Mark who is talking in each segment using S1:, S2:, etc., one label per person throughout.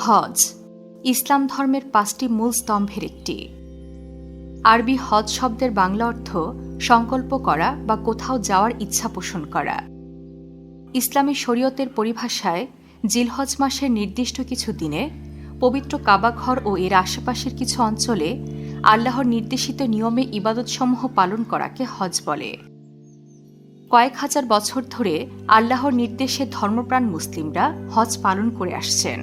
S1: হজ ইসলাম ধর্মের 5টি মূল স্তম্ভের একটি। আরবি হজ শব্দের বাংলা অর্থ সংকল্প করা বা কোথাও যাওয়ার ইচ্ছা পোষণ করা। ইসলামী শরীয়তের পরিভাষায় জিলহজ মাসের নির্দিষ্ট কিছু দিনে পবিত্র কাবা ঘর ও এর আশেপাশের কিছু অঞ্চলে আল্লাহর নির্দেশিত নিয়মে ইবাদতসমূহ পালন করাকে হজ বলে। কয়েক হাজার বছর ধরে আল্লাহর নির্দেশে ধর্মপ্রাণ মুসলিমরা হজ পালন করে আসছেন।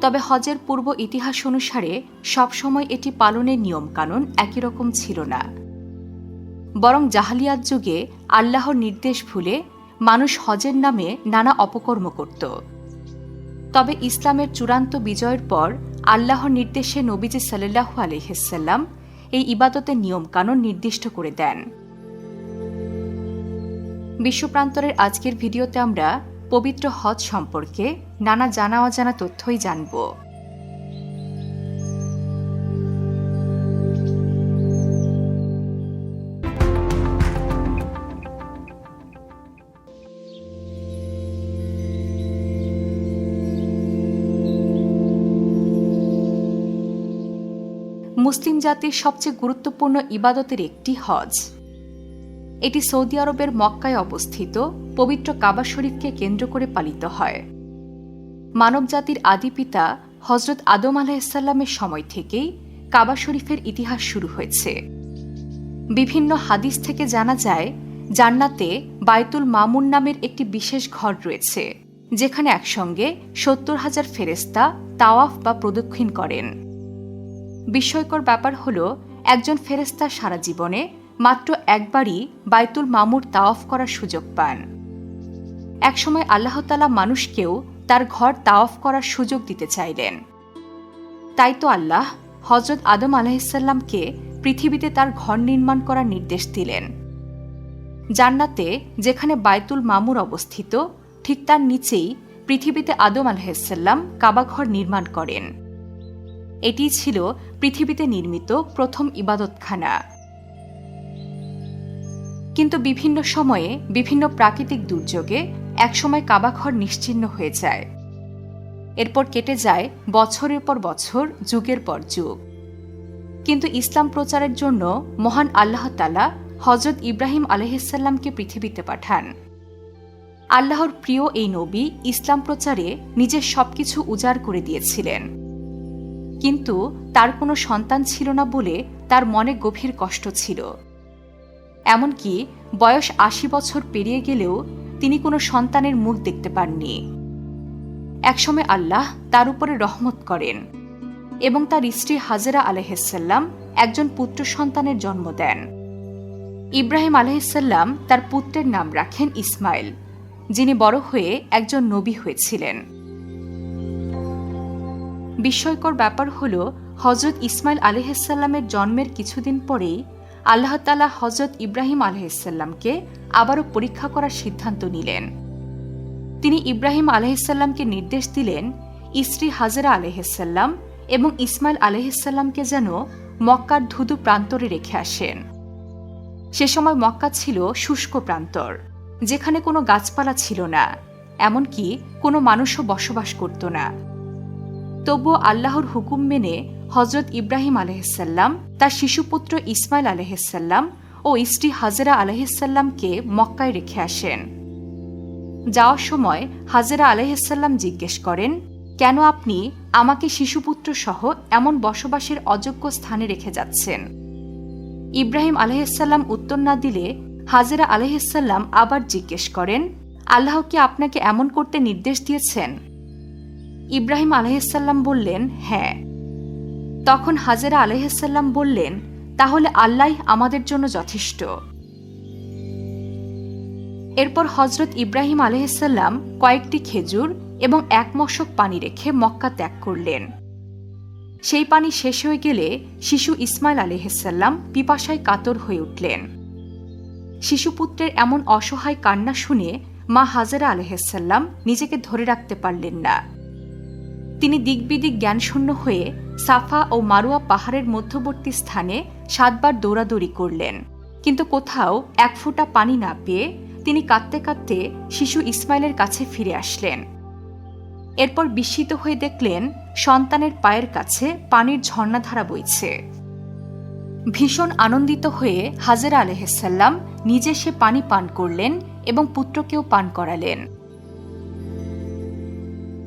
S1: তবে হজের পূর্ব ইতিহাস অনুসারে সবসময় এটি পালনের নিয়মকানুন একই রকম ছিল না। বরং জাহালিয়াত যুগে আল্লাহর নির্দেশ ভুলে মানুষ হজের নামে নানা অপকর্ম করত। তবে ইসলামের চূড়ান্ত বিজয়ের পর আল্লাহর নির্দেশে নবীজি সাল্লাল্লাহু আলাইহি ওয়াসাল্লাম এই ইবাদতের নিয়মকানুন নির্দিষ্ট করে দেন। বিশ্বপ্রান্তরের আজকের ভিডিওতে আমরা পবিত্র হজ সম্পর্কে নানা জানা অজানা তথ্যই জানব। মুসলিম জাতির সবচেয়ে গুরুত্বপূর্ণ ইবাদতের একটি হজ। এটি সৌদি আরবের মক্কায় অবস্থিত পবিত্র কাবা শরীফকে কেন্দ্র করে পালিত হয়। মানবজাতির আদি পিতা হযরত আদম আলাইহিসসালামের সময় থেকেই কাবা শরীফের ইতিহাস শুরু হয়েছে। বিভিন্ন হাদিস থেকে জানা যায়, জান্নাতে বায়তুল মামুন নামের একটি বিশেষ ঘর রয়েছে, যেখানে একসঙ্গে 70,000 ফেরেশতা তাওয়াফ বা প্রদক্ষিণ করেন। বিস্ময়কর ব্যাপার হল, একজন ফেরেশতা সারা জীবনে মাত্র একবারই বায়তুল মামুর তাওয়াফ করার সুযোগ পান। একসময় আল্লাহ তাআলা মানুষকেও তার ঘর তাওয়াফ করার সুযোগ দিতে চাইলেন। তাই তো আল্লাহ হযরত আদম আলাইহিসসালামকে পৃথিবীতে তার ঘর নির্মাণ করার নির্দেশ দিলেন। জান্নাতে যেখানে বায়তুল মামুর অবস্থিত, ঠিক তার নিচেই পৃথিবীতে আদম আলাইহিসসালাম কাবা ঘর নির্মাণ করেন। এটি ছিল পৃথিবীতে নির্মিত প্রথম ইবাদতখানা। কিন্তু বিভিন্ন সময়ে বিভিন্ন প্রাকৃতিক দুর্যোগে একসময় কাবাঘর নিশ্চিহ্ন হয়ে যায়। এরপর কেটে যায় বছরের পর বছর, যুগের পর যুগ। কিন্তু ইসলাম প্রচারের জন্য মহান আল্লাহ তাআলা হযরত ইব্রাহিম আলাইহিসসালামকে পৃথিবীতে পাঠান। আল্লাহর প্রিয় এই নবী ইসলাম প্রচারে নিজের সবকিছু উজাড় করে দিয়েছিলেন। কিন্তু তার কোনো সন্তান ছিল না বলে তার মনে গভীর কষ্ট ছিল। এমনকি বয়স 80 বছর পেরিয়ে গেলেও তিনি কোনো সন্তানের মুখ দেখতে পাননি। একসময় আল্লাহ তার উপরে রহমত করেন এবং তার স্ত্রী হাজেরা আলাইহিসসালাম একজন পুত্র সন্তানের জন্ম দেন। ইব্রাহিম আলাইহিসসালাম তার পুত্রের নাম রাখেন ইসমাইল, যিনি বড় হয়ে একজন নবী হয়েছিলেন। বিস্ময়কর ব্যাপার হল, হযরত ইসমাইল আলাইহিসসালামের জন্মের কিছুদিন পরেই আল্লাহ তাআলা হযরত ইব্রাহিম আলাইহিসসালামকে আবারও পরীক্ষা করার সিদ্ধান্ত নিলেন। তিনি ইব্রাহিম আলাইহিসসালামকে নির্দেশ দিলেন, স্ত্রী হাজেরা আলাইহিসসালাম এবং ইসমাইল আলাইহিসসালামকে যেন মক্কার ধুধু প্রান্তরে রেখে আসেন। সে সময় মক্কা ছিল শুষ্ক প্রান্তর, যেখানে কোনো গাছপালা ছিল না, এমনকি কোনো মানুষও বসবাস করত না। তবুও আল্লাহর হুকুম মেনে হযরত ইব্রাহিম আলাইহিসসালাম তার শিশুপুত্র ইসমাইল আলাইহিসসালাম ও স্ত্রী হাজেরা আলাইহিসসালামকে মক্কায় রেখে আসেন। যাওয়ার সময় হাজেরা আলাইহিসসালাম জিজ্ঞেস করেন, কেন আপনি আমাকে শিশুপুত্র সহ এমন বসবাসের অযোগ্য স্থানে রেখে যাচ্ছেন? ইব্রাহিম আলাইহিসসালাম উত্তর না দিলে হাজেরা আলাইহিসসালাম আবার জিজ্ঞেস করেন, আল্লাহ কি আপনাকে এমন করতে নির্দেশ দিয়েছেন? ইব্রাহিম আলাইহিসসালাম বললেন, হ্যাঁ। তখন হাজেরা আলাইহিসসালাম বললেন, তাহলে আল্লাহই আমাদের জন্য যথেষ্ট। এরপর হযরত ইব্রাহিম আলাইহিসসালাম কয়েকটি খেজুর এবং 1 মশক পানি রেখে মক্কা ত্যাগ করলেন। সেই পানি শেষ হয়ে গেলে শিশু ইসমাইল আলাইহিসসালাম পিপাসায় কাতর হয়ে উঠলেন। শিশুপুত্রের এমন অসহায় কান্না শুনে মা হাজেরা আলাইহিসসালাম নিজেকে ধরে রাখতে পারলেন না। তিনি দিকবিদিক জ্ঞানশূন্য হয়ে সাফা ও মারুয়া পাহাড়ের মধ্যবর্তী স্থানে 7 বার দৌড়াদৌড়ি করলেন, কিন্তু কোথাও 1 ফোঁটা পানি না পেয়ে তিনি কাঁদতে কাঁদতে শিশু ইসমাইলের কাছে ফিরে আসলেন। এরপর বিস্মিত হয়ে দেখলেন সন্তানের পায়ের কাছে পানির ঝর্ণাধারা বইছে। ভীষণ আনন্দিত হয়ে হাজেরা আলাইহিসসালাম নিজে সে পানি পান করলেন এবং পুত্রকেও পান করালেন।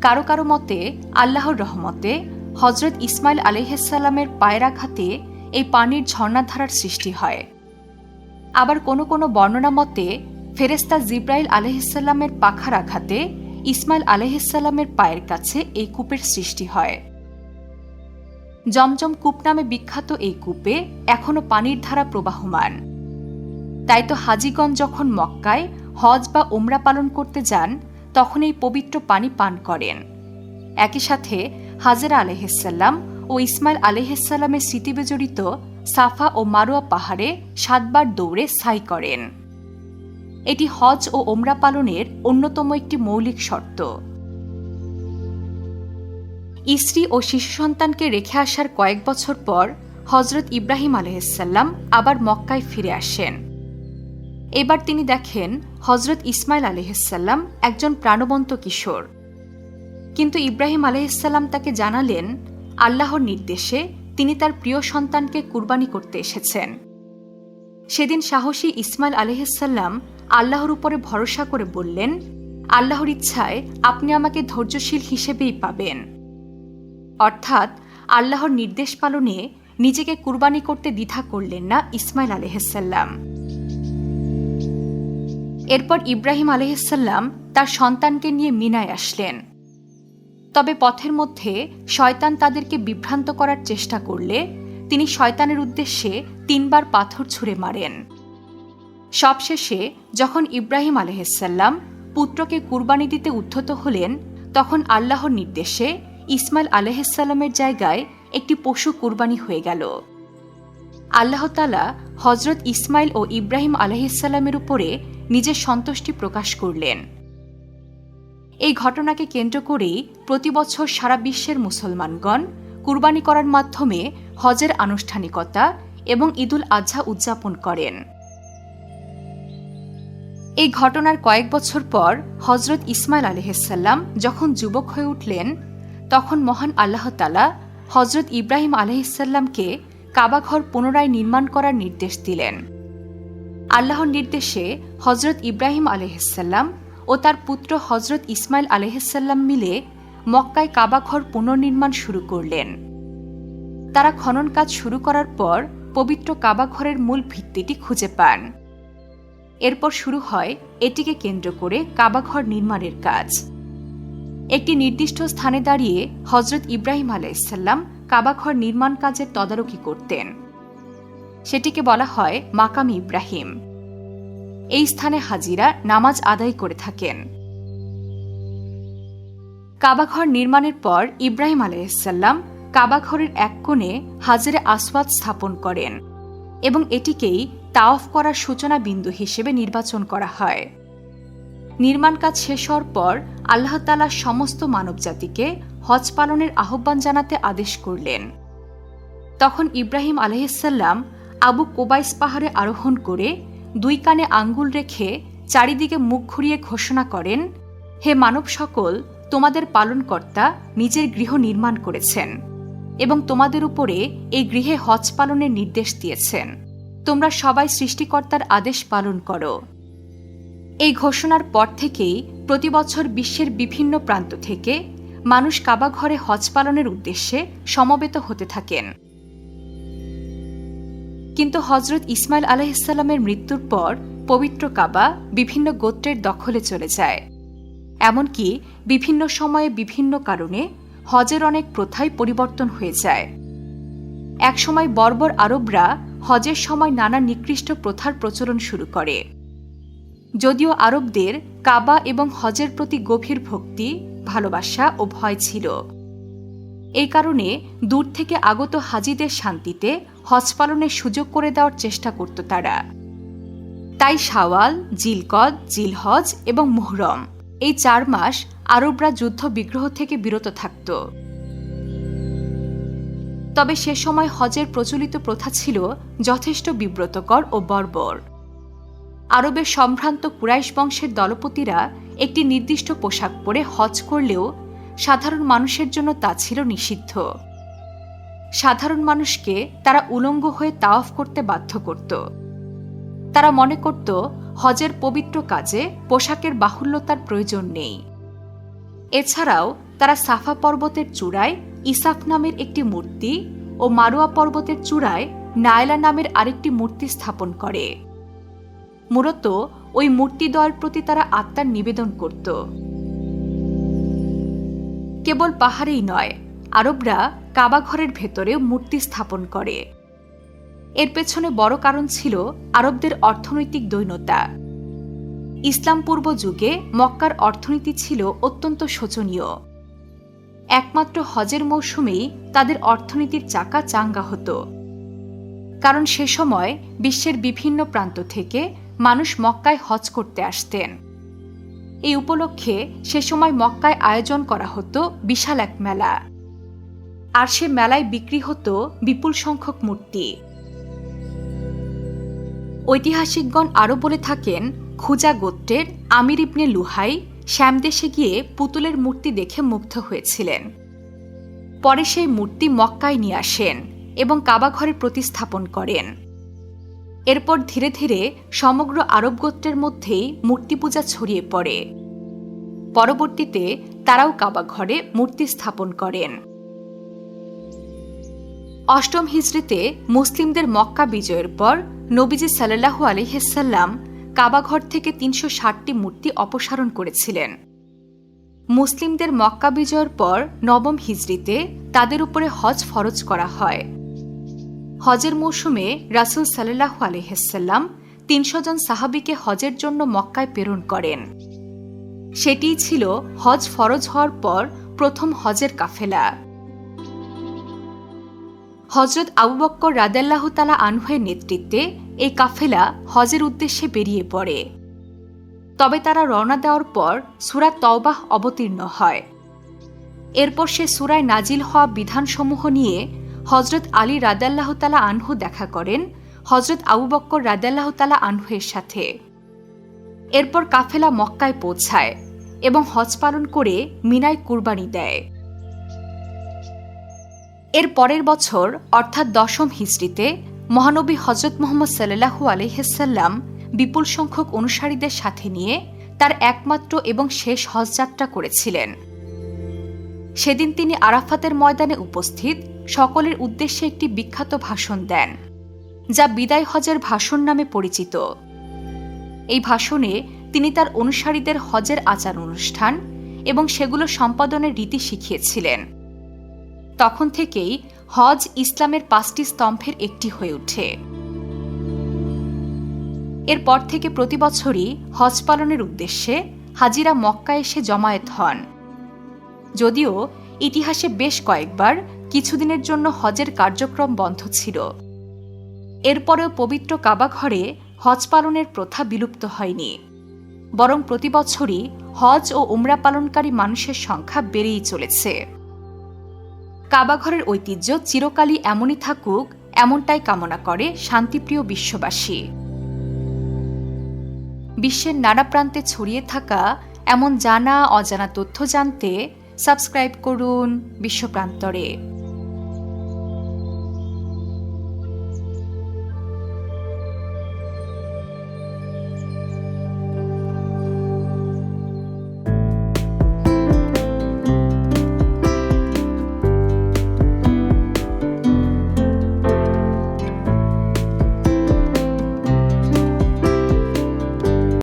S1: কারো কারো মতে আল্লাহর রহমতে হজরত ইসমাইল আলাইহিসসালামের পায়ের আঘাতে এই পানির ঝর্ণাধারার সৃষ্টি হয়। আবার কোনো কোনো বর্ণনা মতে ফেরেশতা জিব্রাইল আলাইহিসসালামের পাখার আঘাতে ইসমাইল আলাইহিসসালামের পায়ের কাছে এই কূপের সৃষ্টি হয়। জমজম কূপ নামে বিখ্যাত এই কূপে এখনো পানির ধারা প্রবাহমান। তাই তো হাজিগণ যখন মক্কায় হজ বা উমরা পালন করতে যান তখন এই পবিত্র পানি পান করেন। একই সাথে হাজেরা আলাইহিসসালাম ও ইসমাইল আলাইহিসসালামের স্মৃতিবিজড়িত সাফা ও মারোয়া পাহাড়ে 7 বার দৌড়ে সাই করেন। এটি হজ ও ওমরা পালনের অন্যতম একটি মৌলিক শর্ত। স্ত্রী ও শিশু সন্তানকে রেখে আসার কয়েক বছর পর হজরত ইব্রাহিম আলাইহিসসালাম আবার মক্কায় ফিরে আসেন। এবার তিনি দেখেন হজরত ইসমাইল আলাইহিসসালাম একজন প্রাণবন্ত কিশোর। কিন্তু ইব্রাহিম আলাইহিসসালাম তাকে জানালেন আল্লাহর নির্দেশে তিনি তার প্রিয় সন্তানকে কুরবানি করতে এসেছেন। সেদিন সাহসী ইসমাইল আলাইহিসসালাম আল্লাহর উপরে ভরসা করে বললেন, আল্লাহর ইচ্ছায় আপনি আমাকে ধৈর্যশীল হিসেবেই পাবেন। অর্থাৎ আল্লাহর নির্দেশ পালনে নিজেকে কুরবানি করতে দ্বিধা করলেন না ইসমাইল আলাইহিসসালাম। এরপর ইব্রাহিম আলাইহিসসালাম তার সন্তানকে নিয়ে মিনায় আসলেন। তবে পথের মধ্যে শয়তান তাদেরকে বিভ্রান্ত করার চেষ্টা করলে তিনি শয়তানের উদ্দেশ্যে 3 বার পাথর ছুঁড়ে মারেন। সবশেষে যখন ইব্রাহিম আলাইহিসসালাম পুত্রকে কুরবানি দিতে উদ্ধত হলেন তখন আল্লাহর নির্দেশে ইসমাইল আলাইহিসসালামের জায়গায় একটি পশু কুরবানি হয়ে গেল। আল্লাহ তাআলা হজরত ইসমাইল ও ইব্রাহিম আলাইহিসসালামের উপরে নিজের সন্তুষ্টি প্রকাশ করলেন। এই ঘটনাকে কেন্দ্র করেই প্রতি বছর সারা বিশ্বের মুসলমানগণ কুরবানি করার মাধ্যমে হজের আনুষ্ঠানিকতা এবং ঈদুল আজহা উদযাপন করেন। এই ঘটনার কয়েক বছর পর হজরত ইসমাইল আলাইহিসসালাম যখন যুবক হয়ে উঠলেন তখন মহান আল্লাহ তাআলা হজরত ইব্রাহিম আলাইহিসসালামকে কাবাঘর পুনরায় নির্মাণ করার নির্দেশ দিলেন। আল্লাহর নির্দেশে হজরত ইব্রাহিম আলাইহিসসালাম ও তার পুত্র হজরত ইসমাইল আলাইহিসসালাম মিলে মক্কায় কাবাঘর পুনর্নির্মাণ শুরু করলেন। তারা খনন কাজ শুরু করার পর পবিত্র কাবাঘরের মূল ভিত্তিটি খুঁজে পান। এরপর শুরু হয় এটিকে কেন্দ্র করে কাবাঘর নির্মাণের কাজ। একটি নির্দিষ্ট স্থানে দাঁড়িয়ে হজরত ইব্রাহিম আলাইহিসসালাম কাবাঘর নির্মাণ কাজের তদারকি করতেন। সেটিকে বলা হয় মাকাম ইব্রাহিম। এই স্থানে হাজিরা নামাজ আদায় করে থাকেন। কাবাঘর নির্মাণের পর ইব্রাহিম আলাইহিসসালাম কাবাঘরের এক কোণে হাজরে আসওয়াদ স্থাপন করেন এবং এটিকেই তাওয়াফ করার সূচনা বিন্দু হিসেবে নির্বাচন করা হয়। নির্মাণ কাজ শেষ হওয়ার পর আল্লাহ তাআলা সমস্ত মানবজাতিকে হজ পালনের আহ্বান জানাতে আদেশ করলেন। তখন ইব্রাহিম আলাইহিসসালাম আবু কোবাইস পাহাড়ে আরোহণ করে 2 কানে আঙ্গুল রেখে চারিদিকে মুখ ঘুরিয়ে ঘোষণা করেন, হে মানব সকল, তোমাদের পালনকর্তা নিজের গৃহ নির্মাণ করেছেন এবং তোমাদের উপরে এই গৃহে হজ পালনের নির্দেশ দিয়েছেন। তোমরা সবাই সৃষ্টিকর্তার আদেশ পালন করো। এই ঘোষণার পর থেকেই প্রতি বছর বিশ্বের বিভিন্ন প্রান্ত থেকে মানুষ কাবাঘরে হজ পালনের উদ্দেশ্যে সমবেত হতে থাকেন। কিন্তু হজরত ইসমাইল আলাইহিসসালামের মৃত্যুর পর পবিত্র কাবা বিভিন্ন গোত্রের দখলে চলে যায়। এমনকি বিভিন্ন সময়ে বিভিন্ন কারণে হজের অনেক প্রথাই পরিবর্তন হয়ে যায়। একসময় বর্বর আরবরা হজের সময় নানা নিকৃষ্ট প্রথার প্রচলন শুরু করে। যদিও আরবদের কাবা এবং হজের প্রতি গভীর ভক্তি, ভালোবাসা ও ভয় ছিল। এই কারণে দূর থেকে আগত হাজিদের শান্তিতে হজ পালনের সুযোগ করে দেওয়ার চেষ্টা করত তারা। তাই শাওয়াল, জিলকদ, জিলহজ এবং মুহরম এই 4 মাস আরবরা যুদ্ধ বিগ্রহ থেকে বিরত থাকত। তবে সে সময় হজের প্রচলিত প্রথা ছিল যথেষ্ট বিব্রতকর ও বর্বর। আরবের সম্ভ্রান্ত কুরাইশ বংশের দলপতিরা একটি নির্দিষ্ট পোশাক পরে হজ করলেও সাধারণ মানুষের জন্য তা ছিল নিষিদ্ধ। সাধারণ মানুষকে তারা উলঙ্গ হয়ে তাওয়াফ করতে বাধ্য করত। তারা মনে করত হজের পবিত্র কাজে পোশাকের বাহুল্যতার প্রয়োজন নেই। এছাড়াও তারা সাফা পর্বতের চূড়ায় ইসাফ নামের একটি মূর্তি ও মারোয়া পর্বতের চূড়ায় নায়লা নামের আরেকটি মূর্তি স্থাপন করে। মূলত ওই মূর্তিদ্বয়ের প্রতি তারা আত্মার নিবেদন করত। কেবল পাহাড়েই নয়, আরবরা কাবাঘরের ভেতরেও মূর্তি স্থাপন করে। এর পেছনে বড় কারণ ছিল আরবদের অর্থনৈতিক দৈন্যতা। ইসলাম পূর্ব যুগে মক্কার অর্থনীতি ছিল অত্যন্ত শোচনীয়। একমাত্র হজের মৌসুমেই তাদের অর্থনীতির চাকা চাঙ্গা হতো, কারণ সে সময় বিশ্বের বিভিন্ন প্রান্ত থেকে মানুষ মক্কায় হজ করতে আসতেন। এই উপলক্ষে সে সময় মক্কায় আয়োজন করা হতো বিশাল এক মেলা, আর সে মেলায় বিক্রি হতো বিপুল সংখ্যক মূর্তি। ঐতিহাসিকগণ আরও বলে থাকেন, খুজা গোত্রের আমির ইবনে লুহাই শ্যামদেশে গিয়ে পুতুলের মূর্তি দেখে মুগ্ধ হয়েছিলেন। পরে সেই মূর্তি মক্কায় নিয়ে আসেন এবং কাবাঘরে প্রতিস্থাপন করেন। এরপর ধীরে ধীরে সমগ্র আরব গোত্রের মধ্যেই মূর্তি পূজা ছড়িয়ে পড়ে। পরবর্তীতে তারাও কাবাঘরে মূর্তি স্থাপন করেন। অষ্টম হিজরিতে মুসলিমদের মক্কা বিজয়ের পর নবীজি সাল্লাল্লাহু আলাইহিস-সাল্লাম কাবাঘর থেকে ৩৬০টি মূর্তি অপসারণ করেছিলেন। মুসলিমদের মক্কা বিজয়ের পর নবম হিজরিতে তাদের উপরে হজ ফরজ করা হয়। হজের মৌসুমে রাসূল সাল্লাল্লাহু আলাইহিস-সাল্লাম ৩০০ জন সাহাবীকে হজের জন্য মক্কায় প্রেরণ করেন। সেটিই ছিল হজ ফরজ হওয়ার পর প্রথম হজের কাফেলা। হযরত আবু বকর রাদিয়াল্লাহু তাআলা আনহুর নেতৃত্বে এই কাফেলা হজের উদ্দেশ্যে বেরিয়ে পড়ে। তবে তারা রওনা দেওয়ার পর সূরা তাওবাহ অবতীর্ণ হয়। এরপর সে সূরায় নাজিল হওয়া বিধানসমূহ নিয়ে হযরত আলী রাদিয়াল্লাহু তাআলা আনহু দেখা করেন হযরত আবু বকর রাদিয়াল্লাহু তাআলা আনহুর সাথে। এরপর কাফেলা মক্কায় পৌঁছায় এবং হজ পালন করে মিনায় কুরবানি দেয়। এর পরের বছর অর্থাৎ দশম হিজরিতে মহানবী হযরত মুহাম্মদ সাল্লাল্লাহু আলাইহিস-সাল্লাম বিপুল সংখ্যক অনুসারীদের সাথে নিয়ে তার একমাত্র এবং শেষ হজযাত্রা করেছিলেন। সেদিন তিনি আরাফাতের ময়দানে উপস্থিত সকলের উদ্দেশ্যে একটি বিখ্যাত ভাষণ দেন, যা বিদায় হজের ভাষণ নামে পরিচিত। এই ভাষণে তিনি তার অনুসারীদের হজের আচার অনুষ্ঠান এবং সেগুলো সম্পাদনের রীতি শিখিয়েছিলেন। তখন থেকেই হজ ইসলামের 5টি স্তম্ভের একটি হয়ে ওঠে। এরপর থেকে প্রতি বছরই হজ পালনের উদ্দেশ্যে হাজিরা মক্কায় এসে জমায়েত হন। যদিও ইতিহাসে বেশ কয়েকবার কিছুদিনের জন্য হজের কার্যক্রম বন্ধ ছিল, এরপরেও পবিত্র কাবাঘরে হজ পালনের প্রথা বিলুপ্ত হয়নি, বরং প্রতি বছরই হজ ও উমরা পালনকারী মানুষের সংখ্যা বেড়েই চলেছে। কাবাঘরের ঐতিহ্য চিরকালই এমনই থাকুক, এমনটাই কামনা করে শান্তিপ্রিয় বিশ্ববাসী। বিশ্বের নানা প্রান্তে ছড়িয়ে থাকা এমন জানা অজানা তথ্য জানতে সাবস্ক্রাইব করুন বিশ্বপ্রান্তরে।